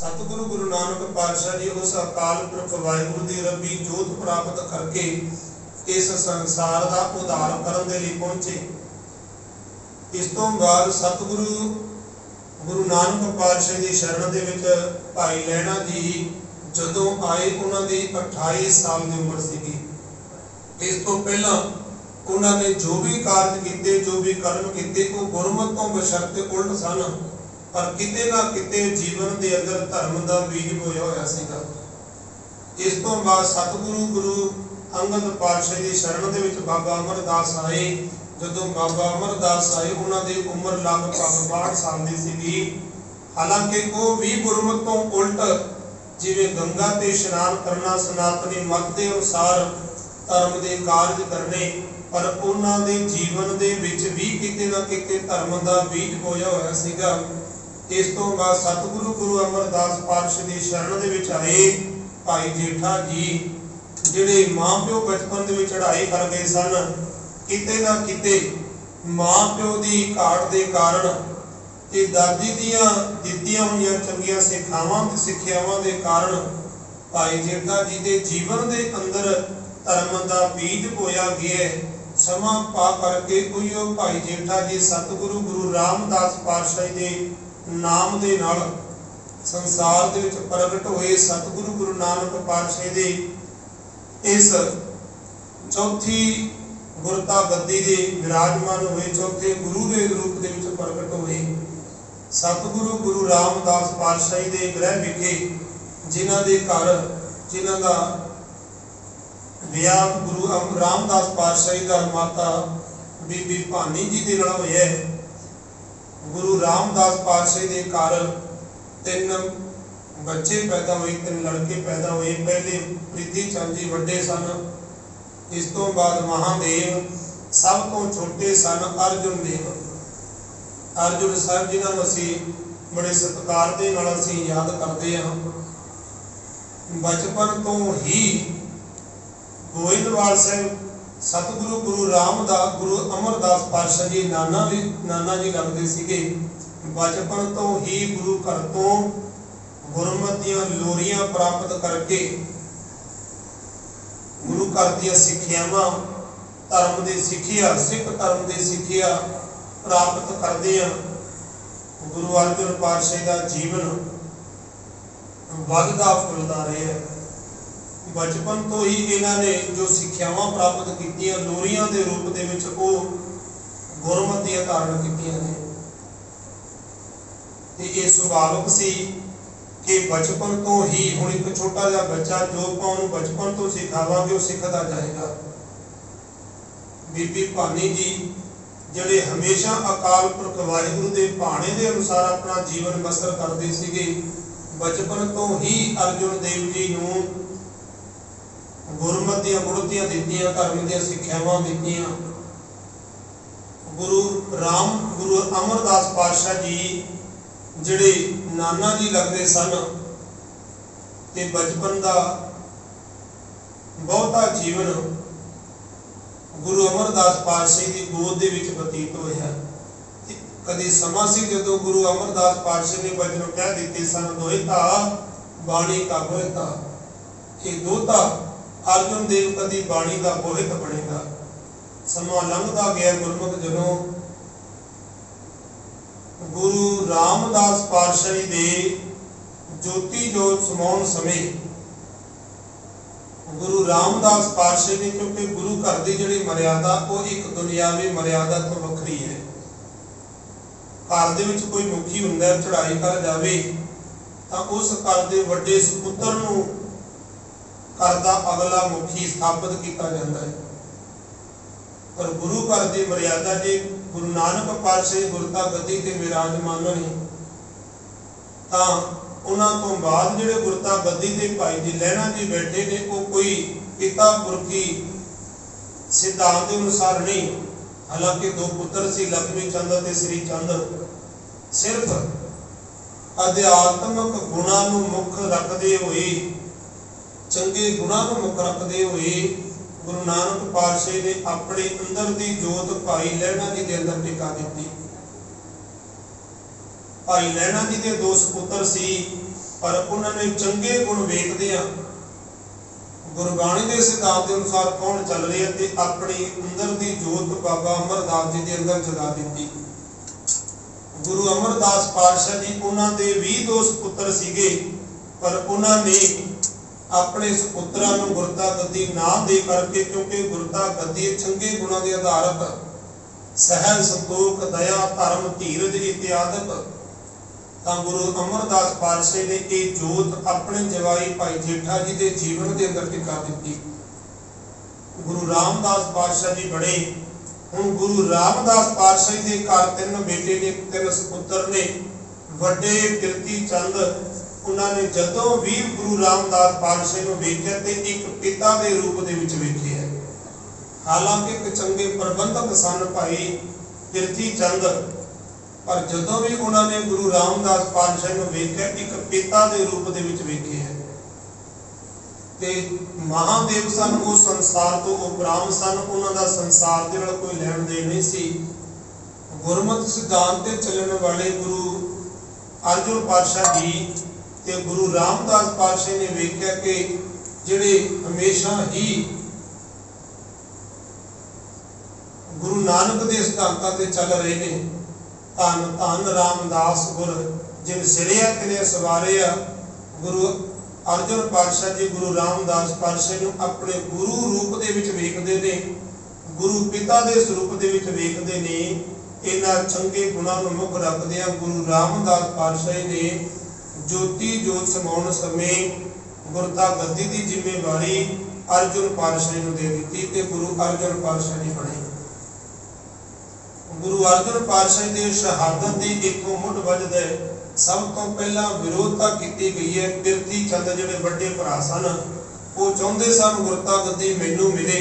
सतगुरु गुरु नानक पातशाह जी उस अकाल पुरख वाहिगुरु की रबी जोत प्राप्त करके इस संसार का उद्धार करने के लिए पहुंचे। इस तो बाद सतगुरु गुरु नानक पातशाह की शरण के भाई लैणा जी जदों आए उन्होंने 28 साल की उम्र सी। इस तो पहला उन्होंने जो भी कार्य किए जो भी कर्म किए वो गुरमत तो बशर्ते उल्ट सन, पर किते ना किते जीवन के अंदर धर्म का बीज बोया होया सीगा। इस तो बाद सतगुरु गुरु अंगद पातशाह की शरण के बाबा अमरदास आए। जदों बाबा अमरदास आए उन्होंने उम्र लगभग 62 साल की सी। हालांकि वो भी गुरमत तो उल्ट जिवें गंगा ते इशनान करना सनातनी मत के अनुसार धर्म के कारज करने, पर उन्होंने जीवन के भी किते ना किते धर्म का बीज बोया होया सीगा। इस तो बाद सतगुरु गुरु अमरदास पातशाह की शरण के आए भाई जेठा जी जिहड़े मां प्यो बचपन के चढ़ाई कर गए सन, किते ना किते मां प्यो की घाट के कारण ते दादी दियां दित्तियां होईयां चंगियां सिक्ख्यावां के कारण भाई जेठा जी के जीवन के अंदर धर्म का बीज बोया गया। समा पा करके उहिओ भाई जेठा जी सतगुरु गुरु रामदास पातशाह के नाम के नाल संसार दे विच प्रगट हुए। सतगुरु गुरु नानक पातशाह दे इस चौथी गुरता गद्दी दे विराजमान हुए, चौथे गुरु के रूप दे विच प्रगट हुए। सतगुरु गुरु रामदास पातशाह के गृह विखे जिन्हां दे घर जिन्हां दा विआह गुरु रामदास पातशाह का माता बीबी भानी जी के नाल होया। गुरु रामदास पातशाह के घर 3 बच्चे पैदा हुए, 3 लड़के पैदा हुए। पहले प्रीति चंद जी वड्डे सन, इस तो बाद महादेव सब तो छोटे सन अर्जुन देव। अर्जुन साहब जिन्होंने असी बड़े सत्कार के नाल असी याद करते हैं। बचपन तो ही गोइंदवाल साहब सतगुरु गुरु रामदास गुरु अमरदास पातशाह जी नाना जी लगते सीगे। बचपन तो ही गुरु घर तो गुरमतियां लोरियां प्राप्त करके गुरु घर दी सिक्ख्यावां धर्म की सिक्ख्या सिख धर्म की सिक्ख्या प्राप्त करते हैं। गुरु अर्जन पातशाह का जीवन वधदा फुलदा रहा। बचपन तो ही इन्होंने जो सिक्ख्यावां प्राप्त कीतियां लोरियां के रूप दे विच वो गुरमतियां धारण कीतियां ने। ते ये सुभाविक सी कि बचपन तो ही हुण एक छोटा जिहा बच्चा जो पाउं बचपन तो सिखावांगे वो सिखदा जाएगा। बीबी भानी जी जिहड़े हमेशा अकाल पुरख वाहिगुरू के भाणे के अनुसार अपना जीवन बसर करते सीगे, बचपन तो ही अर्जुन देव जी नूं गुरमत दी गुरतियां दित्तियां धर्म दी सिक्ख्यावां दित्तियां। गुरु अमरदास पातशाह जी जिहड़े नाना जी लगते सन ते बचपन का बहुता जीवन गुरु अमरदास पातशाह की गोद दे विच बतीत होया। कदी समा सी जदों गुरु अमरदास पातशाह ने वचन कह दिते सन, दोहिता बाणी का बोहिता, कि दोता अर्जुन देव कदी बाणी का बोहित बनेगा। समा लंघदा गया गुरमुख जनों गुरु रामदास पातशाह दे ज्योति जोत समाउण समय गुरु रामदास पातशाह ने, क्योंकि गुरु घर की जिहड़ी मर्यादा वो एक दुनियावी मर्यादा तो वखरी है। घर दे विच कोई मुखी हुंदा चढ़ाई कर जावे तां उस घर दे वड्डे सपुत्र नूं घर का अगला मुखी स्थापित किया जाता है। पर गुरु घर की मर्यादा जी गुरु नानक पातशाह गुरता गद्दी ते विराजमान ने तां उन्हां तो बाद जिहड़े गुरता गद्दी ते भाई जी लैणा जी बैठे ने वो कोई पिता पुरखी सिद्धांत के अनुसार नहीं। हालांकि 2 पुत्र सी लक्ष्मी चंद ते श्री चंद, सिर्फ अध्यात्मक गुणां नूं मुख रखते हुए चंगे गुणां नूं मुख रखते हुए गुरु नानक पातशाह ने अपने अंदर की जोत भाई लैणा जी के अंदर टिका दी। भाई लैणा जी के 2 सपुत्र सी, पर उन्होंने चंगे गुण वेखदियां गुरबाणी के सिद्धांत के अनुसार कौन चल रही है ते अपनी अंदर की जोत बाबा अमरदास जी के अंदर जगा दी। गुरु अमरदास पातशाह जी उन्होंने 20 सुपुत्र सीगे, पर उन्होंने अपने सुपुत्रा नूं गुरता गद्दी ना दे करके, क्योंकि गुरता गद्दी चंगे गुणों के आधारित सहज संतोख दया धर्म धीरज इत्यादि, तो गुरु अमरदास पातशाह ने यह जोत अपने जवाई भाई जेठा जी के जीवन के अंदर टिका दी। गुरु रामदास पातशाह जी बड़े, हुण गुरु रामदास पातशाह के घर 3 बेटे ने, 3 सुपुत्र ने। वड्डे किरती चंद उन्होंने जदों भी गुरु रामदास पातशाह को वेख्या ते एक पिता के रूप दे विच वेखे है। हालांकि एक चंगे प्रबंधक सन भाई किरती चंद, पर जदों भी उन्होंने गुरु रामदास पातशाह को वेख्या एक पिता के रूप दे विच वेखे है। ते महादेव सन वो संसार तो उपराम सन, उन्होंने संसार के नाल कोई लैण देण नहीं सी। गुरमत सिद्धांत ते चलने वाले गुरु अर्जुन पातशाह जी ते गुरु रामदास पातशाह ने वेख्या कि जिहड़े हमेशा ही गुरु नानक के सिद्धांतां ते चल रहे ने, धन धन रामदास गुर जिन सिरिया तिने सवारिया। गुरु अर्जुन पातशाह जी गुरु रामदास पातशाह नूं अपने गुरु रूप दे विच वेखदे ने, गुरु पिता के स्वरूप दे विच वेखदे ने। इन्हां चंगे गुणां नूं मुख रखदिआं गुरु रामदास पातशाह ने ज्योति जोत समाउण समय गुरता गद्दी की जिम्मेवारी अर्जुन पातशाह नूं दे दित्ती ते गुरु अर्जुन पातशाह जी बने। गुरु अर्जुन पातशाह की शहादत की इतों मुढ़ वजद है। सब तो पहला विरोधता की गई है। किरती चंद जिहड़े वड्डे भरा सन वो चाहते सन गुरता गद्दी मैनू मिले,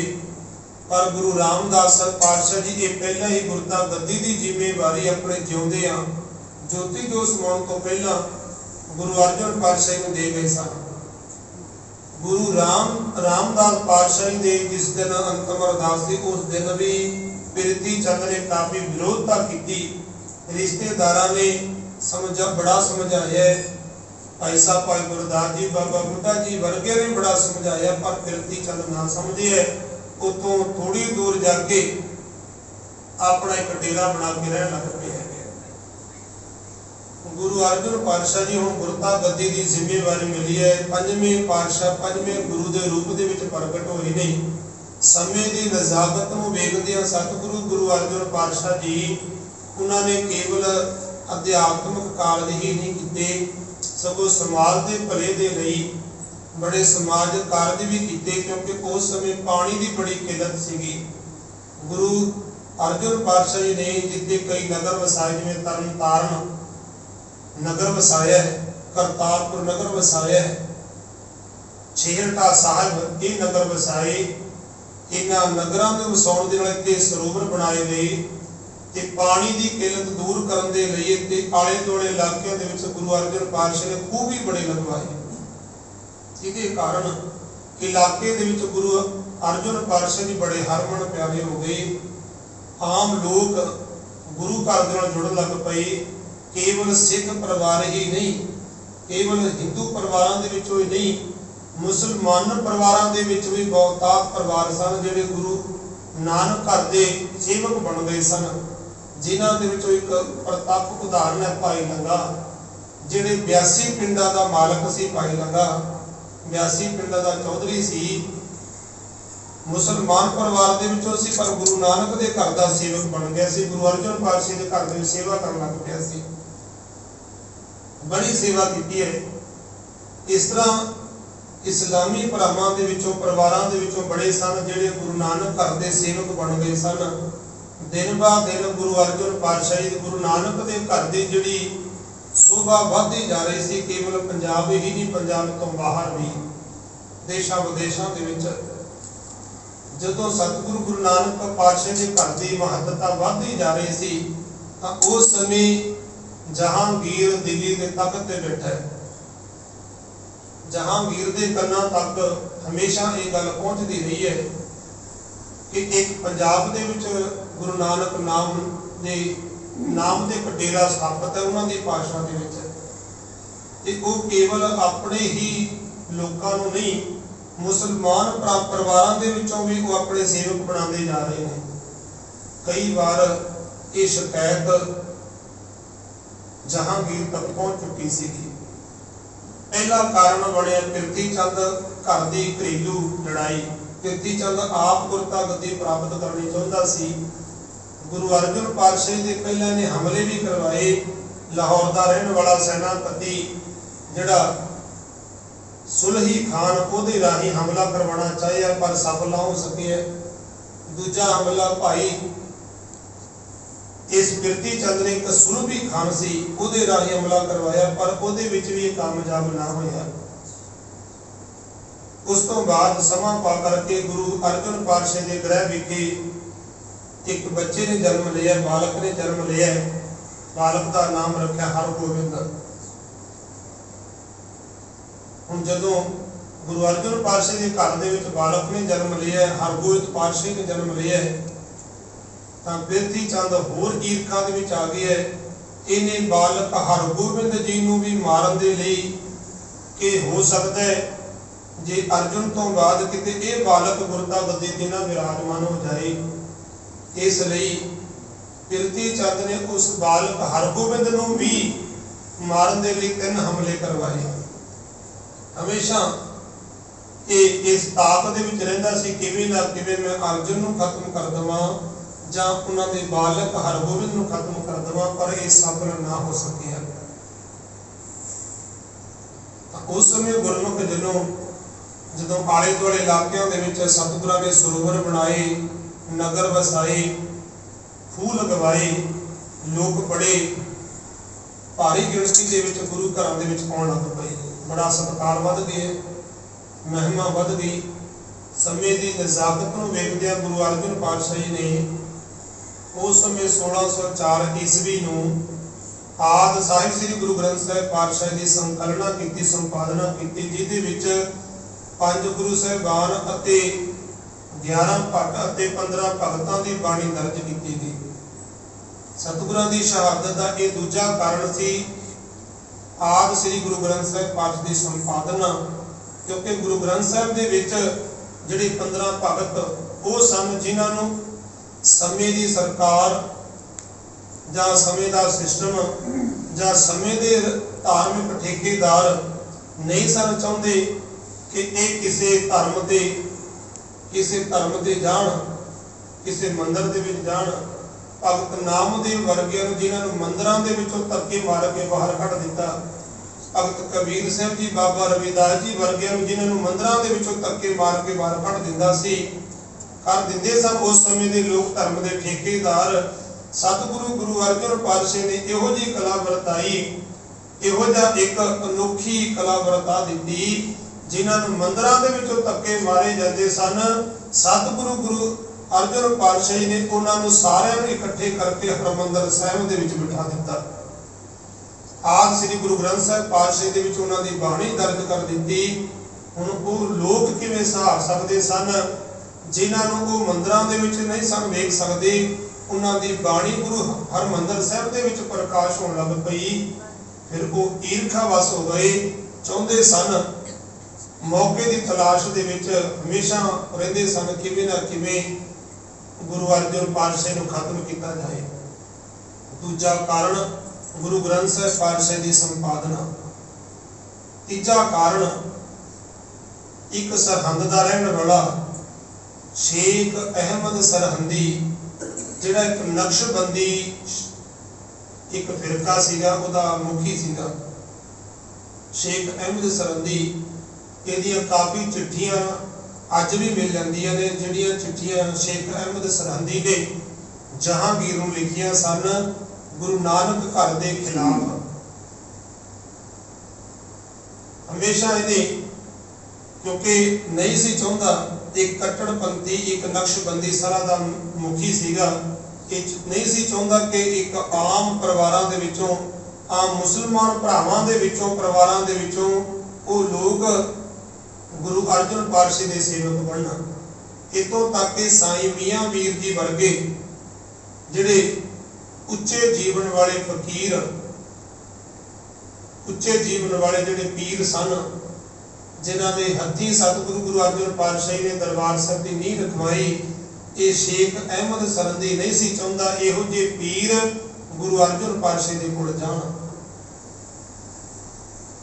पर गुरु रामदास पातशाह जी ये पहला ही गुरता गद्दी की जिम्मेवारी अपने जिउंदिआं ज्योति जो समाउण तो पहला गुरु अर्जुन पातशाह को दे गए सन। गुरु रामदास पातशाह दे जिस दिन अंतिम अरदास सी उस दिन भी किरती चंद ने काफी विरोधता की। रिश्तेदारां ने बड़ा समझाया, भाई साहब भाई गुरदास जी बाबा बुढ़ा जी वर्गे ने बड़ा समझाया, पर किरती चंद ना समझे। उतों थोड़ी दूर जाके अपना एक डेरा बना के रहने लग पे है। गुरु अर्जुन पातशाह जी हुण गुरता गद्दी की जिम्मेवारी मिली है। 5वें पातशाह 5वें गुरु के रूप दे विच प्रगट होए ने। समय की नजाकत नूं वेखदिआं सतगुरु गुरु अर्जुन पातशाह जी उन्होंने केवल अध्यात्मक कार्य ही नहीं किए, सगों समाज के भले के लिए बड़े समाज कार्य भी किए, क्योंकि उस समय पानी की बड़ी किल्लत सीगी। गुरु अर्जुन पातशाह जी ने जितने कई नगर वसाए, जिवें तरन तारण नगर वसाया है, करतारपुर नगर वसाया है, छेहरटा साहिब ये नगर वसाए। इन्हां नगरां दे वसाउण दे नाल इत्थे सरोवर बनाए गए ते पानी की किल्लत दूर करने के लिए ते आले दुआले इलाकों के विच गुरु अर्जुन पातशाह ने खूह भी बड़े लगवाए। जिहदे कारण इलाके दे विच गुरु अर्जुन पातशाह जी बड़े हरमन प्यारे हो गए। आम लोग गुरु घर दे नाल जुड़न लग पए। केवल सिख परिवार ही नहीं, केवल हिंदू परिवारों के विचों ही नहीं, मुसलमान परिवारों के विच भी बहुतात परिवार सन जिहड़े गुरु नानक घर के सेवक बन गए सन। जिन्हां दे विचों एक प्रताप उदाहरण है भाई लंगा, जिहड़े 82 पिंडां दा मालक सी। भाई लंगा 82 पिंडां दा चौधरी सी, मुसलमान परिवार के विचों सी, पर गुरु नानक के घर का सेवक बन गया सी। गुरु अर्जुन पातशाह के घर में सेवा करन लग पिया सी। बड़ी सेवा की है। इस तरह इस्लामी भरावां दे विचों परिवारां दे विचों बड़े सन जिहड़े गुरु नानक घर के सेवक बन गए सन। दिन ब दिन गुरु अर्जुन पातशाह जी गुरु नानक के घर की जिहड़ी शोभा वधदी जा रही सी। केवल पंजाब ही नहीं, पंजाब तो बाहर भी देशां विदेशां दे विच जदों सतगुरु गुरु नानक पातशाह के घर की महत्ता वधदी जा रही सी, तां उस समय जहांगीर दिल्ली के तख्त ते बैठा है। जहांगीर के कन्ना तक हमेशा ये गल पहुंचती रही है कि एक पंजाब दे विच गुरु नानक नाम दे एक डेरा स्थापित है उन्होंने भाषा के विच। ਤੇ ਉਹ ਕੇਵਲ ਆਪਣੇ ਹੀ ਲੋਕਾਂ ਨੂੰ ਨਹੀਂ, ਮੁਸਲਮਾਨ ਪਰਿਵਾਰਾਂ ਦੇ ਵਿੱਚੋਂ ਵੀ ਉਹ ਆਪਣੇ ਸੇਵਕ ਬਣਾਉਂਦੇ ਜਾ ਰਹੇ ਨੇ। ਕਈ ਵਾਰ ਇਹ ਸ਼ਿਕਾਇਤ ਜਹਾਂਗੀਰ ਤੱਕ ਪਹੁੰਚ ਚੁੱਕੀ ਸੀਗੀ। ਪਹਿਲਾ ਕਾਰਨ ਬਣਿਆ ਪ੍ਰਿਥੀ ਚੰਦ ਘਰ ਦੀ ਘਰੇਲੂ ਲੜਾਈ। ਪ੍ਰਿਥੀ ਚੰਦ ਆਪ ਗੁਰਤਾ ਗੱਦੀ ਪ੍ਰਾਪਤ ਕਰਨੀ ਚਾਹੁੰਦਾ ਸੀ। ਗੁਰੂ ਅਰਜਨ ਪਾਤਸ਼ਾਹ ਦੇ ਪਹਿਲਾਂ ਨੇ ਹਮਲੇ ਵੀ ਕਰਵਾਏ। ਲਾਹੌਰ ਦਾ ਰਹਿਣ ਵਾਲਾ ਸੈਨਾਪਤੀ ਜਿਹੜਾ ਸੁਲਹੀ ਖਾਨ, ਉਹਦੇ ਰਾਹੀਂ ਹਮਲਾ ਕਰਵਾਉਣਾ ਚਾਹਿਆ ਪਰ ਸਫਲ ਨਾ ਹੋ ਸਕਿਆ। ਦੂਜਾ ਹਮਲਾ ਭਾਈ ਇਸ ਪ੍ਰਿਥੀ ਚੰਦ ਨੇ ਇੱਕ ਸੁਲਭੀ ਖਾਨ ਸੀ, ਉਹਦੇ ਰਾਹੀਂ ਹਮਲਾ ਕਰਵਾਇਆ ਪਰ ਉਹਦੇ ਵਿੱਚ ਵੀ ਇਹ ਕਾਮਯਾਬ ਨਾ ਹੋਇਆ। ਉਸ ਤੋਂ ਬਾਅਦ ਸਮਾਂ ਪਾ ਕਰਕੇ ਗੁਰੂ ਅਰਜਨ ਪਾਤਸ਼ਾਹ ਦੇ ਗ੍ਰਹਿ ਵਿਖੇ ਇੱਕ ਬੱਚੇ ਨੇ ਜਨਮ ਲਿਆ, ਬਾਲਕ ਨੇ ਜਨਮ ਲਿਆ। ਬਾਲਕ ਦਾ ਨਾਮ ਰੱਖਿਆ ਹਰਗੋਬਿੰਦ। ਹੁਣ ਜਦੋਂ ਗੁਰੂ ਅਰਜਨ ਪਾਤਸ਼ਾਹ ਦੇ ਘਰ ਦੇ ਵਿੱਚ ਬਾਲਕ ਨੇ ਜਨਮ ਲਿਆ, ਹਰਗੋਬਿੰਦ ਪਾਤਸ਼ਾਹ ਨੇ ਜਨਮ ਲਿਆ, ਤਾਂ ਪ੍ਰਿਥੀ ਚੰਦ ਹੋਰ ਈਰਖਾ ਦੇ ਵਿੱਚ ਆ ਗਿਆ। ਇਹਨੇ ਬਾਲਕ ਹਰਗੋਬਿੰਦ ਜੀ ਨੂੰ ਵੀ ਮਾਰਨ ਦੇ ਲਈ ਕਿ ਹੋ ਸਕਦਾ ਹੈ ਜੇ ਅਰਜੁਨ ਤੋਂ ਬਾਅਦ ਕਿਤੇ ਇਹ ਬਾਲਕ ਗੁਰਤਾ ਗੱਦੀ ਤੇ ਨਾ ਵਿਰਾਜਮਾਨ ਹੋ ਜਾਏ, ਇਸ ਲਈ ਪ੍ਰਿਥੀ ਚੰਦ ਨੇ ਉਸ ਬਾਲਕ ਹਰਗੋਬਿੰਦ ਨੂੰ ਵੀ ਮਾਰਨ ਦੇ ਲਈ 3 ਹਮਲੇ ਕਰਵਾਏ। ਹਮੇਸ਼ਾ ਇਹ ਇਸ ਤਾਕ ਦੇ ਵਿੱਚ ਰਹਿੰਦਾ ਸੀ, ਕਿਵੇਂ ਨਾ ਕਿਵੇਂ ਮੈਂ ਅਰਜੁਨ ਨੂੰ ਖਤਮ ਕਰ ਦੇਵਾਂ ਜਾਂ ਉਹਨਾਂ ਦੇ ਬਾਲਕ ਹਰਗੋਬਿੰਦ ਨੂੰ ਖਤਮ ਕਰ ਦੇਵਾਂ, ਪਰ ਇਹ ਸਫਲ ਨਾ ਹੋ ਸਕਿਆ। ਉਸ ਸਮੇਂ ਗੁਰਮੁਖ ਜਦੋਂ ਆਲੇ ਦੁਆਲੇ ਇਲਾਕਿਆਂ ਦੇ ਵਿੱਚ ਸਤਿਗੁਰਾਂ ਨੇ ਸਰੋਵਰ ਬਣਾਏ, ਨਗਰ ਵਸਾਏ, ਫੂਲ ਲਗਵਾਏ, ਲੋਕ ਬੜੇ ਭਾਰੀ ਗਿਣਤੀ ਦੇ ਵਿੱਚ ਗੁਰੂ ਘਰਾਂ ਦੇ ਵਿੱਚ ਆਉਣ ਲੱਗ ਪਏ। ਬੜਾ ਸਤਿਕਾਰ ਵੱਧ ਗਿਆ, ਮਹਿਮਾ ਵੱਧ ਗਈ। ਸਮੇਂ ਦੀ ਨਜ਼ਾਕਤ ਨੂੰ ਵੇਖਦਿਆਂ ਗੁਰੂ ਅਰਜਨ ਪਾਤਸ਼ਾਹ ਜੀ ਨੇ ਉਸ ਸਮੇਂ 1604 ਈਸਵੀ ਨੂੰ ਆਦਿ ਸਾਹਿਬ ਸ੍ਰੀ ਗੁਰੂ ਗ੍ਰੰਥ ਸਾਹਿਬ ਪਾਤਸ਼ਾਹ ਦੀ ਸੰਕਲਨਾ ਕੀਤੀ, ਸੰਪਾਦਨਾ ਕੀਤੀ, ਜਿਹਦੇ ਵਿੱਚ 5 ਗੁਰੂ ਸਾਹਿਬਾਨ ਅਤੇ 11 ਭੱਟ ਅਤੇ 15 ਭਗਤਾਂ ਦੀ ਬਾਣੀ ਦਰਜ ਕੀਤੀ ਗਈ। ਸਤਿਗੁਰਾਂ ਦੀ ਸ਼ਹਾਦਤ ਦਾ ਇਹ ਦੂਜਾ ਕਾਰਨ ਸੀ ਆਦਿ ਸ੍ਰੀ ਗੁਰੂ ਗ੍ਰੰਥ ਸਾਹਿਬ ਪਾਠ ਦੀ ਸੰਪਾਦਨਾ, ਕਿਉਂਕਿ ਗੁਰੂ ਗ੍ਰੰਥ ਸਾਹਿਬ ਦੇ ਵਿੱਚ ਜਿਹੜੇ 15 ਭਗਤ ਉਹ ਸਨ ਜਿਨ੍ਹਾਂ ਨੂੰ ਸਮੇਂ ਦੀ ਸਰਕਾਰ ਜਾਂ ਸਮੇਂ ਦਾ ਸਿਸਟਮ ਜਾਂ ਸਮੇਂ ਦੇ ਧਾਰਮਿਕ ਠੇਕੇਦਾਰ ਨਹੀਂ ਸਨ ਚਾਹੁੰਦੇ ਕਿ ਇਹ ਕਿਸੇ ਧਰਮ ਤੇ ਜਾਣ, ਕਿਸੇ ਮੰਦਿਰ ਦੇ ਵਿੱਚ ਜਾਣ। ਭਗਤ ਨਾਮਦੇਵ ਵਰਗਿਆਂ ਨੂੰ ਜਿਨ੍ਹਾਂ ਨੂੰ ਮੰਦਿਰਾਂ ਦੇ ਵਿੱਚੋਂ ਧੱਕੇ ਮਾਰ ਕੇ ਬਾਹਰ ਕੱਢ ਦਿੱਤਾ, ਭਗਤ ਕਬੀਰ ਸਿੰਘ ਜੀ, ਬਾਬਾ ਰਵਿਦਾਸ ਜੀ ਵਰਗਿਆਂ ਨੂੰ ਜਿਨ੍ਹਾਂ ਨੂੰ ਮੰਦਿਰਾਂ ਦੇ ਵਿੱਚੋਂ ਧੱਕੇ ਮਾਰ ਕੇ ਬਾਹਰ ਕੱਢ ਦਿੰਦੇ ਸਨ ਉਸ ਸਮੇਂ ਦੇ ਲੋਕ ਧਰਮ ਦੇ ਠੇਕੇਦਾਰ। ਸਤਿਗੁਰੂ ਗੁਰੂ ਅਰਜਨ ਪਾਤਸ਼ਾਹ ਨੇ ਇਹੋ ਜਿਹੀ ਕਲਾ ਵਰਤਾਈ, ਇਹੋ ਜਿਹਾ ਇੱਕ ਅਨੋਖੀ ਕਲਾ ਵਰਤਾ ਦਿੱਤੀ, ਜਿਨ੍ਹਾਂ ਨੂੰ ਮੰਦਿਰਾਂ ਦੇ ਵਿੱਚੋਂ ਧੱਕੇ ਮਾਰੇ ਜਾਂਦੇ ਸਨ। ਸਤਿਗੁਰੂ ਗੁਰੂ ਅਰਜਨ ਪਾਤਸ਼ਾਹ ਜੀ ਨੇ ਉਹਨਾਂ ਨੂੰ ਸਾਰਿਆਂ ਨੂੰ ਇਕੱਠੇ ਕਰਕੇ ਹਰਿਮੰਦਰ ਸਾਹਿਬ ਦੇ ਵਿੱਚ ਬਿਠਾ ਦਿੱਤਾ। ਆਦਿ ਸ੍ਰੀ ਗੁਰੂ ਗ੍ਰੰਥ ਸਾਹਿਬ ਪਾਤਸ਼ਾਹ ਦੇ ਵਿੱਚ ਉਹਨਾਂ ਦੀ ਬਾਣੀ ਦਰਜ ਕਰ ਦਿੱਤੀ। ਹੁਣ ਉਹ ਲੋਕ ਕਿਵੇਂ ਸਹਾਰ ਸਕਦੇ ਸਨ ਜਿਨ੍ਹਾਂ ਨੂੰ ਉਹ ਮੰਦਿਰਾਂ ਦੇ ਵਿੱਚ ਨਹੀਂ ਸਨ ਵੇਖ ਸਕਦੇ। ਉਹਨਾਂ ਦੀ ਬਾਣੀ ਗੁਰੂ ਹਰਿਮੰਦਰ ਸਾਹਿਬ ਦੇ ਵਿੱਚ ਪ੍ਰਕਾਸ਼ ਹੋਣ ਲੱਗ ਪਈ। ਫਿਰ ਉਹ ਈਰਖਾ ਵਸ ਹੋ ਗਏ, ਚਾਹੁੰਦੇ ਸਨ, ਮੌਕੇ ਦੀ ਤਲਾਸ਼ ਦੇ ਵਿੱਚ ਹਮੇਸ਼ਾ ਰਹਿੰਦੇ ਸਨ ਕਿਵੇਂ ਨਾ ਕਿਵੇਂ ਗੁਰੂ ਅਰਜਨ ਪਾਤਸ਼ਾਹ ਨੂੰ ਖਤਮ ਕੀਤਾ ਜਾਏ। ਦੂਜਾ ਕਾਰਨ ਗੁਰੂ ਗ੍ਰੰਥ ਸਾਹਿਬ ਪਾਤਸ਼ਾਹ ਦੀ ਸੰਪਾਦਨਾ। ਤੀਜਾ ਕਾਰਨ ਇੱਕ ਸਰਹੰਦ ਦਾ ਰਹਿਣ ਵਾਲਾ ਸ਼ੇਖ ਅਹਿਮਦ ਸਰਹੰਦੀ, ਜਿਹੜਾ ਇੱਕ ਨਕਸ਼ਬੰਦੀ ਇੱਕ ਫਿਰਕਾ ਸੀਗਾ, ਉਹਦਾ ਮੁਖੀ ਸੀਗਾ ਸ਼ੇਖ ਅਹਿਮਦ ਸਰਹੰਦੀ। ਇਹਦੀਆਂ ਕਾਫੀ ਚਿੱਠੀਆਂ ਅੱਜ ਵੀ ਮਿਲ ਜਾਂਦੀਆਂ ਨੇ, ਜਿਹੜੀਆਂ ਚਿੱਠੀਆਂ ਸ਼ੇਖ ਅਹਿਮਦ ਸਰਹੰਦੀ ਨੇ ਜਹਾਂਗੀਰ ਨੂੰ ਲਿਖੀਆਂ ਸਨ ਗੁਰੂ ਨਾਨਕ ਘਰ ਦੇ ਖਿਲਾਫ। ਹਮੇਸ਼ਾ ਇਹਨੇ, ਕਿਉਂਕਿ ਨਹੀਂ ਸੀ ਚਾਹੁੰਦਾ, ਇੱਕ ਕੱਟੜਪੰਥੀ ਇੱਕ ਨਕਸ਼ਬੰਦੀ ਸਰਾਂ ਦਾ ਮੁਖੀ ਸੀਗਾ, ਇਹ ਨਹੀਂ ਸੀ ਚਾਹੁੰਦਾ ਕਿ ਇੱਕ ਆਮ ਪਰਿਵਾਰਾਂ ਦੇ ਵਿੱਚੋਂ, ਆਮ ਮੁਸਲਮਾਨ ਭਰਾਵਾਂ ਦੇ ਵਿੱਚੋਂ, ਪਰਿਵਾਰਾਂ ਦੇ ਵਿੱਚੋਂ ਉਹ ਲੋਕ ਗੁਰੂ ਅਰਜਨ ਪਾਤਸ਼ਾਹ ਦੇ ਸੇਵਕ ਬਣਨ। ਇੱਥੋਂ ਤੱਕ ਕਿ ਸਾਈਂ ਮੀਆਂ ਵੀਰ ਜੀ ਵਰਗੇ ਜਿਹੜੇ ਉੱਚੇ ਜੀਵਨ ਵਾਲੇ ਫਕੀਰ, ਉੱਚੇ ਜੀਵਨ ਵਾਲੇ ਜਿਹੜੇ ਪੀਰ ਸਨ, ਜਿਨ੍ਹਾਂ ਦੇ ਹੱਥੀਂ ਸਤਿਗੁਰੂ ਗੁਰੂ ਅਰਜਨ ਪਾਤਸ਼ਾਹੀ ਨੇ ਦਰਬਾਰ ਸਾਹਿਬ ਦੀ ਨੀਂਹ ਰਖਵਾਈ, ਇਹ ਸ਼ੇਖ ਅਹਿਮਦ ਸਰਹੰਦੀ ਨਹੀਂ ਸੀ ਚਾਹੁੰਦਾ ਇਹੋ ਜਿਹੇ ਪੀਰ ਗੁਰੂ ਅਰਜਨ ਪਾਤਸ਼ਾਹੀ ਦੇ ਕੋਲ ਜਾਣ।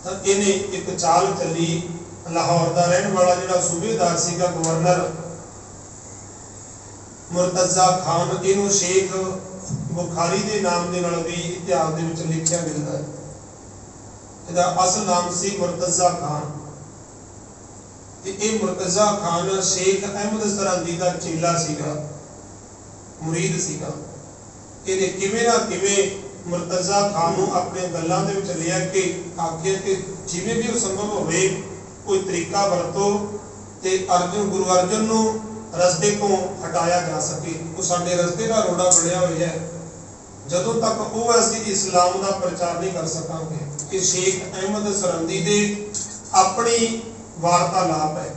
ਤਾਂ ਇਹਨੇ ਇੱਕ ਚਾਲ ਚੱਲੀ। ਲਾਹੌਰ ਦਾ ਰਹਿਣ ਵਾਲਾ ਜਿਹੜਾ ਸੂਬੇਦਾਰ ਸੀਗਾ, ਗਵਰਨਰ ਮੁਰਤਜ਼ਾ ਖਾਨ, ਇਹਨੂੰ ਸ਼ੇਖ ਬੁਖਾਰੀ ਦੇ ਨਾਮ ਦੇ ਨਾਲ ਵੀ ਇਤਿਹਾਸ ਦੇ ਵਿੱਚ ਲਿਖਿਆ ਮਿਲਦਾ ਹੈ। ਇਹਦਾ ਅਸਲ ਨਾਮ ਸੀ ਮੁਰਤਜ਼ਾ ਖਾਨ। ਤੇ ਇਹ ਮੁਰਤਜ਼ਾ ਖਾਨ ਸ਼ੇਖ ਅਹਿਮਦ ਸਰਹੰਦੀ ਦਾ ਚੇਲਾ ਸੀਗਾ, ਮੁਰੀਦ ਸੀਗਾ। ਇਹਨੇ ਕਿਵੇਂ ਨਾ ਕਿਵੇਂ ਮੁਰਤਜ਼ਾ ਖਾਨ ਨੂੰ ਆਪਣੇ ਗੱਲਾਂ ਦੇ ਵਿੱਚ ਲਿਆ ਕੇ ਆਖਿਆ ਕਿ ਜਿਵੇਂ ਵੀ ਉਹ ਸੰਭਵ ਹੋਵੇ ਕੋਈ ਤਰੀਕਾ ਵਰਤੋ ਤੇ ਗੁਰੂ ਅਰਜਨ ਨੂੰ ਰਸਤੇ ਤੋਂ ਹਟਾਇਆ ਜਾ ਸਕੇ। ਉਹ ਸਾਡੇ ਰਸਤੇ ਦਾ ਰੋੜਾ ਬਣਿਆ ਹੋਇਆ ਹੈ, ਜਦੋਂ ਤੱਕ ਉਹ ਅਸੀਂ ਇਸਲਾਮ ਦਾ ਪ੍ਰਚਾਰ ਨਹੀਂ ਕਰ ਸਕਾਂਗੇ। ਇਹ ਸ਼ੇਖ ਅਹਿਮਦ ਸਰਹੰਦੀ ਦੇ ਆਪਣੀ ਵਾਰਤਾਲਾਪ ਹੈ,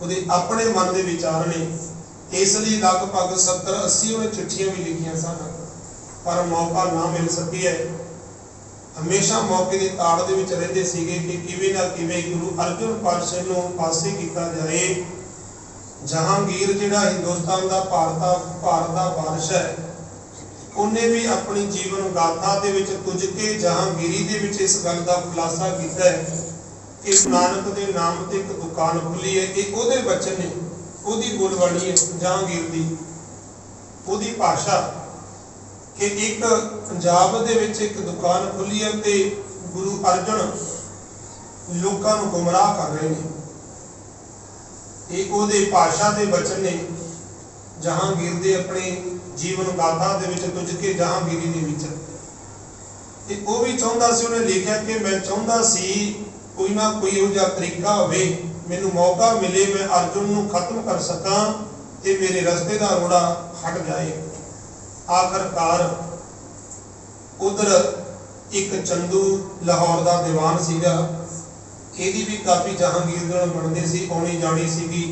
ਉਹਦੇ ਆਪਣੇ ਮਨ ਦੇ ਵਿਚਾਰ ਨੇ। ਇਸ ਲਈ ਲਗਭਗ 70-80 ਉਹਨੇ ਚਿੱਠੀਆਂ ਵੀ ਲਿਖੀਆਂ ਸਨ, ਪਰ ਮੌਕਾ ਨਾ ਮਿਲ ਸਕਿਆ। ਹਮੇਸ਼ਾ ਮੌਕੇ ਦੀ ਤਾੜ ਦੇ ਵਿੱਚ ਰਹਿੰਦੇ ਸੀਗੇ ਕਿ ਕਿਵੇਂ ਨਾ ਕਿਵੇਂ ਗੁਰੂ ਅਰਜਨ ਪਾਤਸ਼ਾਹ ਨੂੰ ਪਾਸੇ ਕੀਤਾ ਜਾਏ। ਜਹਾਂਗੀਰ ਜਿਹੜਾ ਹਿੰਦੁਸਤਾਨ ਦਾ ਭਾਰਤ ਦਾ ਵਾਰਿਸ ਹੈ, ਉਹਨੇ ਵੀ ਆਪਣੀ ਜੀਵਨ ਗਾਥਾ ਦੇ ਵਿੱਚ ਤੁਝ ਕੇ ਜਹਾਂਗੀਰੀ ਦੇ ਵਿੱਚ ਇਸ ਗੱਲ ਦਾ ਖੁਲਾਸਾ ਕੀਤਾ ਹੈ ਕਿ ਨਾਨਕ ਦੇ ਨਾਮ ਤੇ ਇੱਕ ਦੁਕਾਨ ਖੁੱਲੀ ਹੈ। ਇਹ ਉਹਦੇ ਬਚਨ ਨੇ, ਉਹਦੀ ਬੋਲਬਾਣੀ ਹੈ ਜਹਾਂਗੀਰ ਦੀ, ਉਹਦੀ ਭਾਸ਼ਾ ਕਿ ਇੱਕ ਪੰਜਾਬ ਦੇ ਵਿੱਚ ਇੱਕ ਦੁਕਾਨ ਖੁੱਲੀ ਹੈ ਤੇ ਗੁਰੂ ਅਰਜਨ ਲੋਕਾਂ ਨੂੰ ਗੁੰਮਰਾਹ ਕਰ ਰਹੇ ਨੇ। ਇਹ ਉਹਦੇ ਭਾਸ਼ਾ ਦੇ ਬਚਨ ਨੇ ਜਹਾਂਗੀਰ ਦੇ ਆਪਣੇ ਜੀਵਨ ਗਾਥਾ ਦੇ ਵਿੱਚ ਤੁਝ ਕੇ ਜਹਾਂਗੀਰੀ ਦੇ ਵਿੱਚ। ਤੇ ਉਹ ਵੀ ਚਾਹੁੰਦਾ ਸੀ, ਉਹਨੇ ਲਿਖਿਆ ਕਿ ਮੈਂ ਚਾਹੁੰਦਾ ਸੀ ਕੋਈ ਨਾ ਕੋਈ ਇਹੋ ਜਿਹਾ ਤਰੀਕਾ ਹੋਵੇ, ਮੈਨੂੰ ਮੌਕਾ ਮਿਲੇ, ਮੈਂ ਅਰਜੁਨ ਨੂੰ ਖਤਮ ਕਰ ਸਕਾਂ ਤੇ ਮੇਰੇ ਰਸਤੇ ਦਾ ਰੋੜਾ ਹਟ ਜਾਏ। ਆਖਰਕਾਰ ਉਧਰ ਇੱਕ ਚੰਦੂ ਲਾਹੌਰ ਦਾ ਦੀਵਾਨ ਸੀਗਾ, ਇਹਦੀ ਵੀ ਕਾਫੀ ਜਹਾਂਗੀਰ ਨਾਲ ਬਣਦੀ ਸੀ, ਆਉਣੀ ਜਾਣੀ ਸੀਗੀ,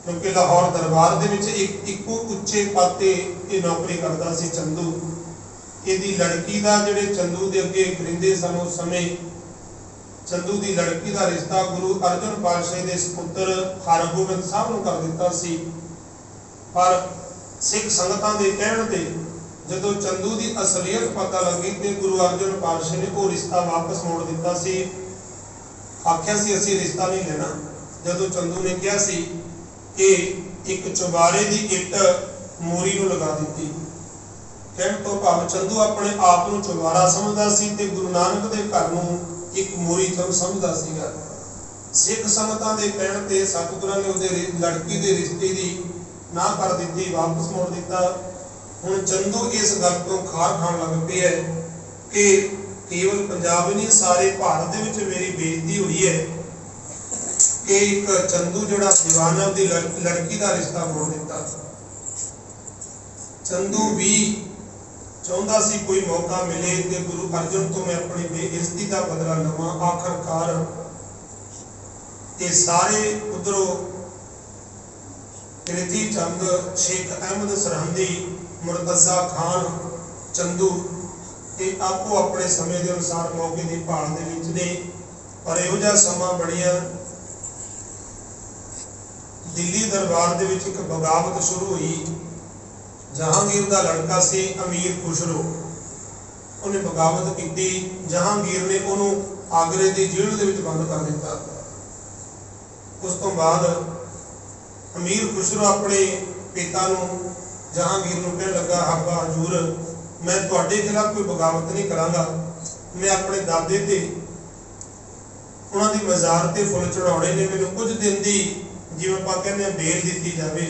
ਕਿਉਂਕਿ ਲਾਹੌਰ ਦਰਬਾਰ ਦੇ ਵਿੱਚ ਇੱਕੋ ਉੱਚੇ ਪਦ ਤੇ ਇਹ ਨੌਕਰੀ ਕਰਦਾ ਸੀ ਚੰਦੂ। ਇਹਦੀ ਲੜਕੀ ਦਾ, ਜਿਹੜੇ ਚੰਦੂ ਦੇ ਅੱਗੇ ਕਰਿੰਦੇ ਸਨ ਉਸ ਸਮੇਂ, ਚੰਦੂ ਦੀ ਲੜਕੀ ਦਾ ਰਿਸ਼ਤਾ ਗੁਰੂ ਅਰਜਨ ਪਾਤਸ਼ਾਹ ਦੇ ਸੁਪੁੱਤਰ ਹਰਗੋਬਿੰਦ ਸਾਹਿਬ ਨੂੰ ਕਰ ਦਿੱਤਾ ਸੀ। ਪਰ ਸਿੱਖ ਸੰਗਤਾਂ ਦੇ ਕਹਿਣ ਤੇ ਜਦੋਂ ਚੰਦੂ ਦੀ ਅਸਲੀਅਤ ਪਤਾ ਲੱਗੀ ਤੇ ਗੁਰੂ ਅਰਜਨ ਪਾਤਸ਼ਾਹ ਨੇ ਉਹ ਰਿਸ਼ਤਾ ਵਾਪਸ ਮੋੜ ਦਿੱਤਾ ਸੀ। ਆਖਿਆ ਸੀ ਅਸੀਂ ਰਿਸ਼ਤਾ ਨਹੀਂ ਲੈਣਾ। ਜਦੋਂ ਚੰਦੂ ਨੇ ਕਿਹਾ ਸੀ ਕਿ ਇੱਕ ਚੁਬਾਰੇ ਦੀ ਇੱਟ ਮੋਰੀ ਨੂੰ ਲਗਾ ਦਿੱਤੀ, ਕਹਿਣ ਤੋਂ ਭਾਵ ਚੰਦੂ ਆਪਣੇ ਆਪ ਨੂੰ ਚੁਬਾਰਾ ਸਮਝਦਾ ਸੀ ਤੇ ਗੁਰੂ ਨਾਨਕ ਦੇ ਘਰ ਨੂੰ ਇੱਕ ਮੋਰੀ ਤੋਂ ਸਮਝਦਾ ਸੀਗਾ। ਸਿੱਖ ਸੰਗਤਾਂ ਦੇ ਕਹਿਣ ਤੇ ਸਤਿਗੁਰਾਂ ਨੇ ਉਹਦੇ ਲੜਕੀ ਦੇ ਰਿਸ਼ਤੇ ਦੀ ਨਾ ਕਰ ਦਿੱਤੀ, ਵਾਪਸ ਮੋੜ ਦਿੱਤਾ। ਹੁਣ ਚੰਦੂ ਇਸ ਗੱਲ ਤੋਂ ਖਾਰ ਖਾਣ ਲੱਗ ਪਿਆ ਕਿ ਕੇਵਲ ਪੰਜਾਬ ਹੀ ਨਹੀਂ, ਸਾਰੇ ਭਾਰਤ ਦੇ ਵਿੱਚ ਮੇਰੀ ਬੇਇੱਜ਼ਤੀ ਹੋਈ ਹੈ ਕਿ ਇੱਕ ਚੰਦੂ ਜਿਹੜਾ ਦੀਵਾਨਾ ਦੀ ਲੜਕੀ ਦਾ ਰਿਸ਼ਤਾ ਮੋੜ ਦਿੱਤਾ। ਚੰਦੂ ਵੀ ਚਾਹੁੰਦਾ ਸੀ ਕੋਈ ਮੌਕਾ ਮਿਲੇ ਤੇ ਗੁਰੂ ਅਰਜਨ ਤੋਂ ਮੈਂ ਆਪਣੀ ਬੇਇੱਜ਼ਤੀ ਦਾ ਬਦਲਾ ਲਵਾਂ। ਆਖਰਕਾਰ ਇਹ ਸਾਰੇ ਉਧਰੋਂ ਪ੍ਰਿਥੀ ਚੰਦ, ਸ਼ੇਖ ਅਹਿਮਦ ਸਰਹੰਦੀ, ਮੁਰਤਜ਼ਾ ਖਾਨ, ਚੰਦੂ ਇਹ ਆਪੋ ਆਪਣੇ ਸਮੇਂ ਦੇ ਅਨੁਸਾਰ ਮੌਕੇ ਦੀ ਭਾਲ ਦੇ ਵਿੱਚ ਨੇ। ਪਰ ਇਹੋ ਜਿਹਾ ਸਮਾਂ ਬਣਿਆ, ਦਿੱਲੀ ਦਰਬਾਰ ਦੇ ਵਿੱਚ ਇੱਕ ਬਗਾਵਤ ਸ਼ੁਰੂ ਹੋਈ। ਜਹਾਂਗੀਰ ਦਾ ਲੜਕਾ ਸੀ ਅਮੀਰ ਖੁਸਰੋ, ਉਹਨੇ ਬਗਾਵਤ ਕੀਤੀ। ਜਹਾਂਗੀਰ ਨੇ ਉਹਨੂੰ ਆਗਰੇ ਦੀ ਜੇਲ੍ਹ ਦੇ ਵਿੱਚ ਬੰਦ ਕਰ ਦਿੱਤਾ। ਉਸ ਤੋਂ ਬਾਅਦ ਅਮੀਰ ਖੁਸਰੋ ਆਪਣੇ ਪਿਤਾ ਨੂੰ, ਜਹਾਂਗੀਰ ਨੂੰ ਕਹਿਣ ਲੱਗਾ, ਹਾਬਾ ਹਜ਼ੂਰ, ਮੈਂ ਤੁਹਾਡੇ ਖਿਲਾਫ ਕੋਈ ਬਗਾਵਤ ਨਹੀਂ ਕਰਾਂਗਾ, ਮੈਂ ਆਪਣੇ ਦਾਦੇ ਤੇ ਉਹਨਾਂ ਦੀ ਮਜ਼ਾਰ ਤੇ ਫੁੱਲ ਚੜਾਉਣੇ ਨੇ, ਮੈਨੂੰ ਕੁਝ ਦਿਨ ਦੀ, ਜਿਵੇਂ ਆਪਾਂ ਕਹਿੰਦੇ ਹਾਂ, ਬੇਲ ਦਿੱਤੀ ਜਾਵੇ,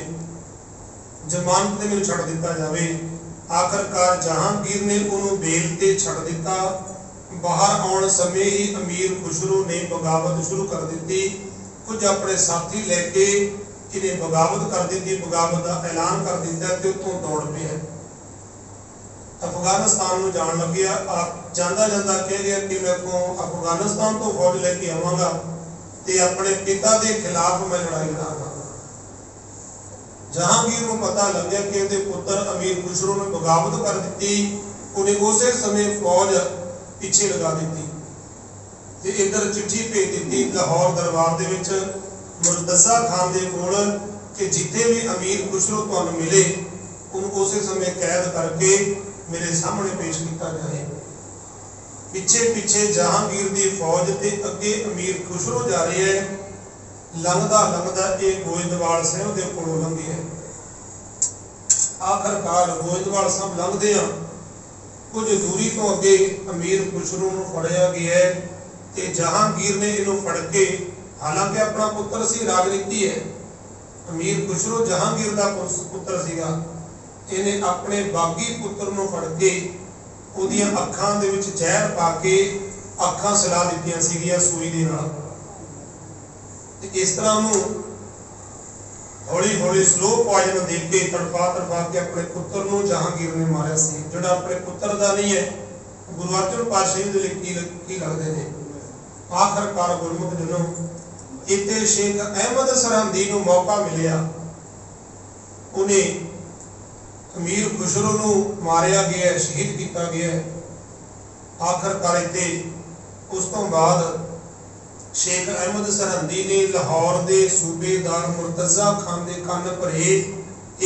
ਜ਼ਮਾਨਤ ਤੇ ਮੈਨੂੰ ਛੱਡ ਦਿੱਤਾ ਜਾਵੇ। ਆਖਰਕਾਰ ਜਹਾਂਗੀਰ ਨੇ ਉਹਨੂੰ ਬੇਲ ਤੇ ਛੱਡ ਦਿੱਤਾ। ਬਾਹਰ ਆਉਣ ਸਮੇਂ ਹੀ ਅਮੀਰ ਖੁਸਰੋ ਨੇ ਬਗਾਵਤ ਸ਼ੁਰੂ ਕਰ ਦਿੱਤੀ। ਕੁਝ ਆਪਣੇ ਸਾਥੀ ਲੈ ਕੇ ਇਹਨੇ ਬਗਾਵਤ ਕਰ ਦਿੱਤੀ, ਬਗਾਵਤ ਦਾ ਐਲਾਨ ਕਰ ਦਿੱਤਾ ਤੇ ਉੱਥੋਂ ਦੌੜ ਪਿਆ, ਅਫਗਾਨਿਸਤਾਨ ਨੂੰ ਜਾਣ ਲੱਗਿਆ। ਜਾਂਦਾ ਜਾਂਦਾ ਕਹਿ ਗਿਆ ਕਿ ਮੈਂ ਅਫਗਾਨਿਸਤਾਨ ਤੋਂ ਫੌਜ ਲੈ ਕੇ ਆਵਾਂਗਾ ਤੇ ਆਪਣੇ ਪਿਤਾ ਦੇ ਖਿਲਾਫ ਮੈਂ ਲੜਾਈ ਲੜਾਂਗਾ। ਜਹਾਂਗੀਰ ਨੂੰ ਪਤਾ ਲੱਗਿਆ ਕਿ ਉਹਦੇ ਪੁੱਤਰ ਅਮੀਰ ਖੁਸਰੋ ਨੇ ਬਗਾਵਤ ਕਰ ਦਿੱਤੀ। ਉਹਨੇ ਉਸੇ ਸਮੇਂ ਫੌਜ पिछे लगा दी ते इधर चिट्ठी भेज दी लाहौर दरबार दे विच मुर्तज़ा खान दे कोल कि जिथे भी अमीर खुसरो तुहानूं मिले उन्होंने उस समय कैद करके मेरे सामने पेश किया जाए। पिछे पिछे जहांगीर की फौज के अगे अमीर खुसरो जा रही है। लंघदा लंघदा ये गोइंदवाल साहब के कोलों लंघे है। आखिरकार गोइंदवाल साहब लंघदे कुछ दूरी तो अगे अमीर खुसरो नूं फड़िया गया है ते जहांगीर ने इन्हों फड़ के, हालांकि अपना पुत्र सी, राजनीति है, अमीर खुसरो जहांगीर का पुत्र सीगा, इन्हें अपने बागी पुत्र नूं फड़ के उहदियां अखां दे विच जहर पा के अखां सला दित्तियां सीगियां सूई दे नाल। इस तरह उन्होंने हौली हौली स्लो पॉइजन दे के तड़पा तड़पा के अपने पुत्र नूं जहांगीर ने मारिया सी। जिहड़ा अपने पुत्र दा नहीं है, गुरु अर्जन पातशाह दे लई की लगदे ने। आखिरकार गुरमुख जनों इत्थे शेख अहमद सरहंदी नूं मौका मिलिया, उन्हें अमीर खुसरो नूं मारिया गया, शहीद किया गया। आखिरकार इत्थे उस तो बाद शेख अहमद सरहंदी ने लाहौर के सूबेदार मुर्तज़ा खान के कन्न भरे।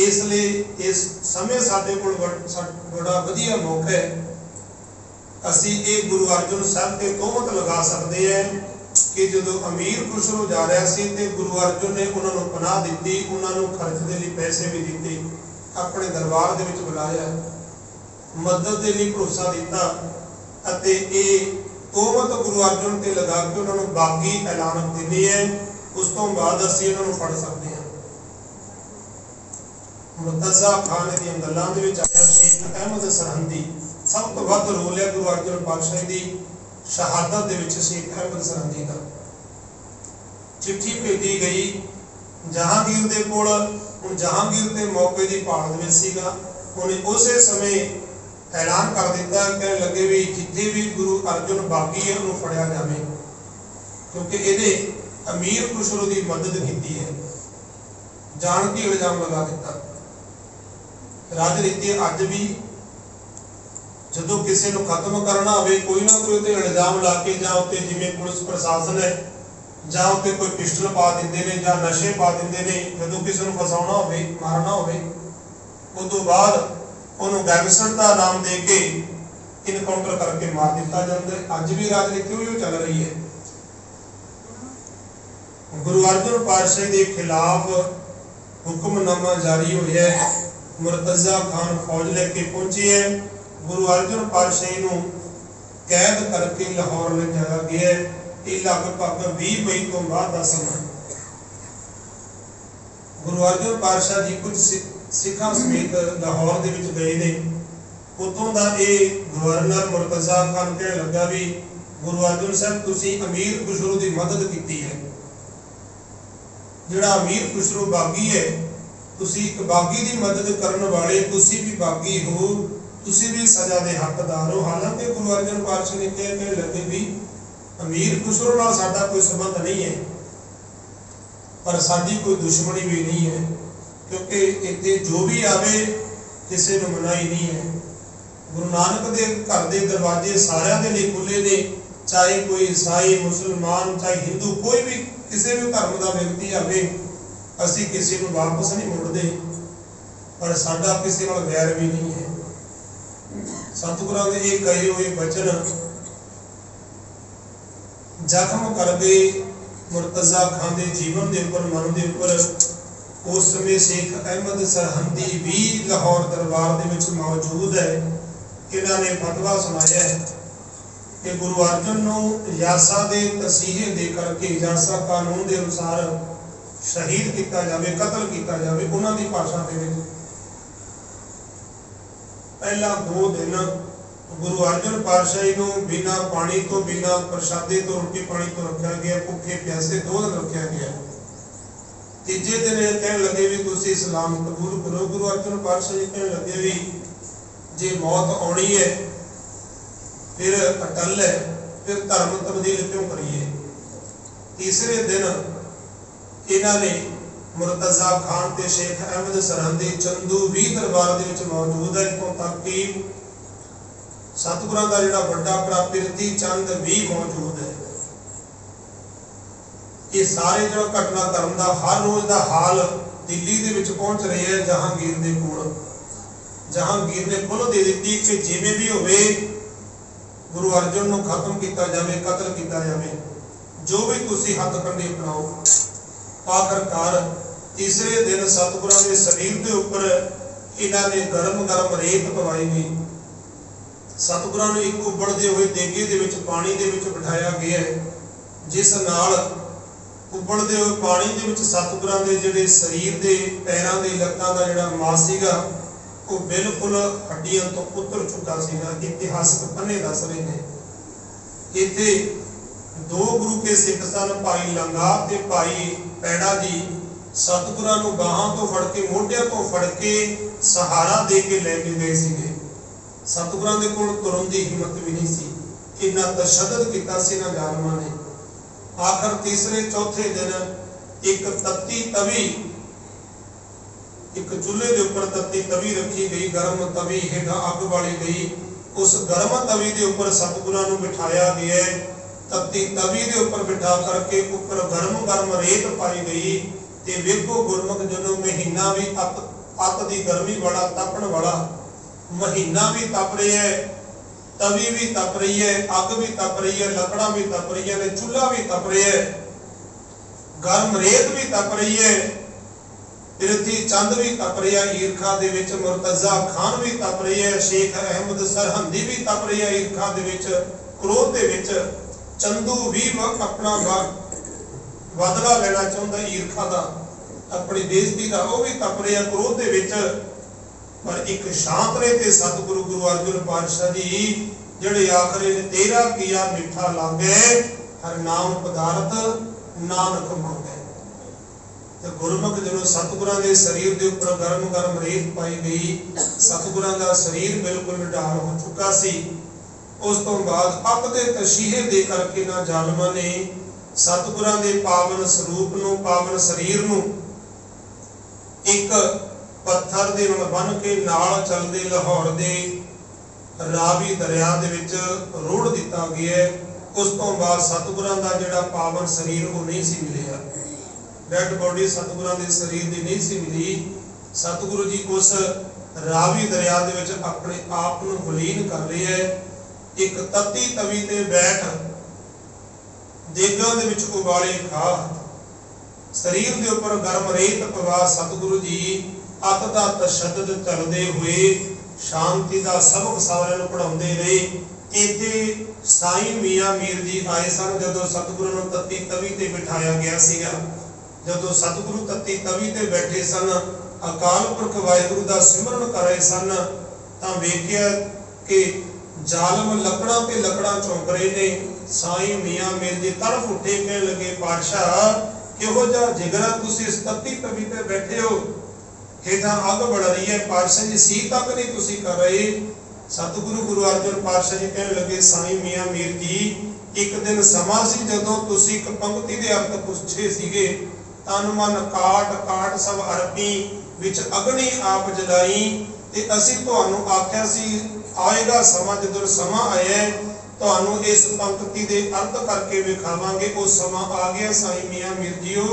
इसलिए इस समय साडे कोल बड़ा वधिया मौका है, असी ये गुरु अर्जन साहब ते तोहमत लगा सकते हैं कि जो अमीर खुसरो जा रहा सी ते गुरु अर्जन ने उन्होंने पनाह दी, उन्होंने खर्च के लिए पैसे भी दिते, अपने दरबार दे विच बुलाया, मदद के लिए भरोसा दिता अते ये तोहमत गुरु अर्जन ते लगा के उन्होंने बागी ऐलान देनी है। उस तो बाद असीं उन्होंने फड़ सकते हैं। मुर्तज़ा खान दी गल्लां दे विच आया शेख अहमद सरहंदी सब तो वध रोल है गुरु अर्जन पातशाह की शहादत दे विच। शेख अहमद सरहंदी का चिट्ठी भेजी गई जहांगीर दे कोल। हुण जहांगीर दे मौके की भाल दे विच सीगा, उन्हें उस समय ऐलान कर दिता, कहने लगे भी जिथे भी गुरु अर्जन बागी है उन्होंने फड़िया जाए, क्योंकि ये अमीर खुसरो की मदद की है। जान के इल्जाम लगा दिता। राजनीति अज भी जो किसी को खत्म करना हो, कोई ना कोई उत्ते इल्जाम ला के जां उत्ते जिवें पुलिस प्रशासन है जां उत्ते कोई पिस्टल पा दिंदे ने जां नशे पा दिंदे ने। जो किसी को फसाउणा होवे, मारना होवे, उस तो बाद उन्होंने गैंगस्टर का नाम दे के इनकाउंटर करके मार दिता जाता है। अज भी राजनीति वही चल रही है। गुरु अर्जन पातशाह के खिलाफ हुक्मनामा जारी होया है। मुर्तज़ा खान फौज लेके पहुंची है। गुरु अर्जन पातशाह नूं कैद करके लाहौर ले जाया गया है। ये लगभग 20 मई तो बाद का समय। गुरु अर्जन पातशाह जी कुछ सिखां समेत लाहौर दे विच गए ने। उतों का ये गवर्नर मुर्तज़ा खान कहने लगा भी गुरु अर्जन साहब तुसीं अमीर खुसरो की मदद की है। जिहड़ा अमीर खुसरो बागी है, तुसीं एक बागी की मदद करने वाले, तुसीं भी बागी हो, तुसीं भी सजा के हकदार हो। हालांकि गुरु अर्जन पातशाह ने कहने लगे भी अमीर खुसरो नाल साडा कोई संबंध नहीं है, पर साडी कोई दुश्मनी भी नहीं है, क्योंकि इत्थे जो भी आवे किसी को मनाही नहीं है। गुरु नानक दे घर दे दरवाजे सारिਆਂ दे लिए खुले ने, चाहे कोई ईसाई, मुसलमान, चाहे हिंदू, कोई भी किसी भी धर्म का व्यक्ति आवे, असी किसी को वापस नहीं मोड़ते, पर साडा किसी नाल वैर भी नहीं है। सतगुरां दे ये कहे हुए वचन जख्म कर गए मुर्तज़ा खान के जीवन के उपर, मन के उपर। उस समय शेख अहमद सरहंदी भी लाहौर दरबार दे विच मौजूद है। इन्होंने फतवा सुनाया है कि गुरु अर्जन नूं यासा दे तसीहे दे करके यासा कानून के अनुसार शहीद किया जाए, कतल किया जाए। उन्होंने भाषा दे विच पहला 2 दिन गुरु अर्जन पातशाही नूं बिना पानी तो, बिना प्रसादे तो, रोटी पानी तो रखा गया। भुखे प्यासे 2 दिन रखा गया। तीजे दिन कहने लगे भी तुसीं इस्लाम कबूल करो। गुरु अर्जन पातशाह जी कहने लगे भी जे मौत आनी है फिर अटल है, फिर धर्म तब्दील क्यों करिए। तीसरे दिन इन्होंने मुर्तज़ा खान ते शेख अहमद सरहंदी चंदू भी दरबार दे विच मौजूद है। इतों तक कि सतगुरां दा जिहड़ा वड्डा भरा पिरती चंद भी मौजूद है। ये सारे जो घटनाक्रम का हर रोज का हाल दिल्ली दे विच पहुंच रहे हैं जहांगीर दे कोल। जहांगीर ने खुल दे दी कि जिवें भी होवे गुरु अर्जन को खत्म किया जाए, कतल किया जाए, जो भी तुसी हथ कंडे अपनाओ। आखिरकार तीसरे दिन सतगुरां दे शरीर के उपर इन्हां ने गरम गरम रेत पवाई गई। सतगुरां नूं एक उबलदे हुए देगे दे विच पानी दे विच बिठाया गया है, जिस नाल उबलदे हुए पानी दे विच सतगुरां दे जिहड़े शरीर के पैरां दे लत्तां दा जिहड़ा मास सीगा वो बिल्कुल हड्डियां तो उतर चुका सीगा। इतिहासक पन्ने दस रहे हैं। इत्थे दो गुरु के सिख सन, भाई लंगा ते भाई पैड़ा जी, सतगुरां नूं बाहां तो फड़ के मोढियां तो फड़ के सहारा दे के लैके गए सीगे। सतगुरां दे कोल तुरन दी हिम्मत भी नहीं सी, इन्ना तशद्दद कीता सी इन्हां जालमां ने। आखिर तीसरे चौथे दिन एक तत्ती तवी, एक चूल्हे के उपर तत्ती तवी रखी गई, गर्म तवी हेठा अग बाली गई। उस गर्म तवी के उपर सतगुरां नूं बिठाया गया। तत्ती तवी के उपर बिठा करके उपर गर्म गर्म रेत पाई गई। ते वेखो गुरमुख जनो महीना भी अत दी गर्मी वाला तपण वाला महीना भी तप रहा है, तवी भी तप रही है, अग भी तप रही है, लकड़ा भी तप रही है, चूल्हा भी तप रहा है, गर्म रेत भी तप रही है, पिरती चंद भी तप रहा है, ईरखा दे विच मुर्तजा खान भी तप रही है, शेख अहमद सरहंदी भी तप रही है ईरखा दे विच, क्रोध दे विच, चंदू भी अपना बदला लेना चाहता ईरखा का, अपनी बेइज्जती का, वह भी तप रहा क्रोध दे विच। पर एक शांत रहे थे सतगुरु गुरु अर्जुन पातशाह जी, जिहड़े आखरे ने तेरा किया मिठा लागे, हर नाम पदार्थ नानक मंगे। तो गुरमुख जदों सतगुरां दे शरीर के उपर गरम गरम रेत पाई गई, सतगुरां दा शरीर बिल्कुल निढाल हो चुका सी। उस तो बाद अक दे तशीहे दे करके ना जालमां ने सतगुरां दे पावन स्वरूप नूं, पावन शरीर नूं एक पत्थर दे नाल बन के नाल चलदे लाहौर दे रावी दरिया दे विच रोड़ दिता गया। उस तो बाद सतगुरां दा जिहड़ा पावन शरीर वो नहीं सी मिलिया, डेड बॉडी सतगुरां दे शरीर दी नहीं सी मिली। सतगुरु जी उस रावी दरिया दे विच अपने आप नूं विलीन कर रहे है। एक तत्ती तवी ते बैठ देगां दे विच उबाले खा, शरीर के उपर गर्म रेत पवा, सतगुरु जी अत दा तशद्दद चलदे हुए शांति का सबक सारिਆਂ ਨੂੰ पढ़ाउंदे रहे। इत्थे साईं मियां मीर जी आए सन जदों सतगुरु नूं तत्ती तवी ते बिठाया गया सीगा। जदों सतगुरु तत्ती तवी ते बैठे सन, अकाल पुरख वाहिगुरु दा सिमरन कर रहे सन, तां वेखिया कि जालम लकड़ां ते लकड़ां चौंक रहे ने। साईं मियां मीर जी तड़फ उठे, कहण लगे पातशाह किहो जिहा जिगरा तुसीं इस तत्ती तवी ते बैठे हो, हेठां अग बढ़ रही है, पातशाह जी सी तक नहीं तुसीं कर रहे। सतगुरु गुरु अर्जन पातशाह जी कहने लगे साईं मियां मीर जी, एक दिन समा सी जदों तुसीं एक पंक्ति दे अर्थ पुछे सीगे, तन मन काट काट सब अरपी विच अग्नि आप जलाई, ते असीं तुहानूं आख्या सी आएगा समा, जदों समा आया तुहानूं इस पंक्ति दे अर्थ करके विखावांगे। वो समा आ गया साईं मियां मीर जीओ,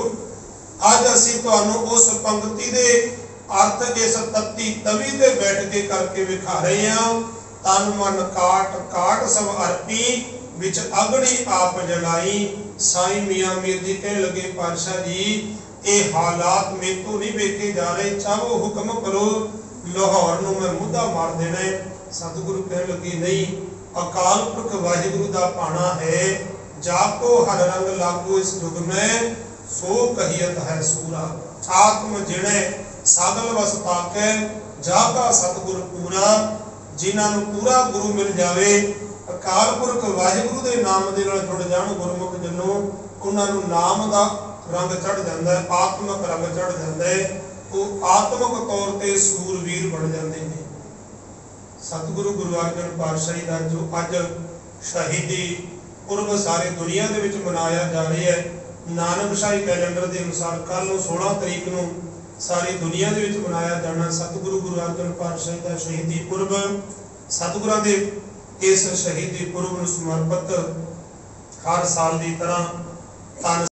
अज असीं तुहानूं उस पंक्ति दे अर्थ इस तत्ती तवी ते बैठ के करके विखा रहे हैं। तन मन काट काट सब अर्पी विच अग्नि आप जलाई। साईं मियां मीर जी कहने लगे पातशाह जी ये हालात मेरे तो नहीं वेखे जा रहे, चाहो हुक्म करो, लाहौर नूं मैं मुद्दा मार देना है। सतगुरु कहने लगे नहीं, अकाल पुरख वाहिगुरु दा पाना है, जाको हर रंग लागू इस युग में, सो कहियत है सूरा। आत्म जिणे सागल वस ताकै, जाका सतगुर पूरा। जिन्हां नूं पूरा गुरु मिल जावे, अकाल पुरख वाहिगुरु दे नाम दे नाल जुड़ जाण गुरमुख जनो, उन्हां नूं नाम दा रंग चढ़ जाता है, आत्मक रंग चढ़ जाता है, वो आत्मक तौर पर सूरवीर बन जाते हैं। सतगुरु गुरु अर्जन पातशाही का जो अज शहीदी पुरब सारी दुनिया के विच मनाया जा रहा है, नानकशाही कैलेंडर के अनुसार कल 16 तरीक को सारी दुनिया के विच मनाया जाना सतगुरु गुरु अर्जन पातशाही का शहीदी पुरब। सतगुरां दे इस शहीदी पुरब ਨੂੰ ਸਮਰਪਿਤ हर साल की तरह धन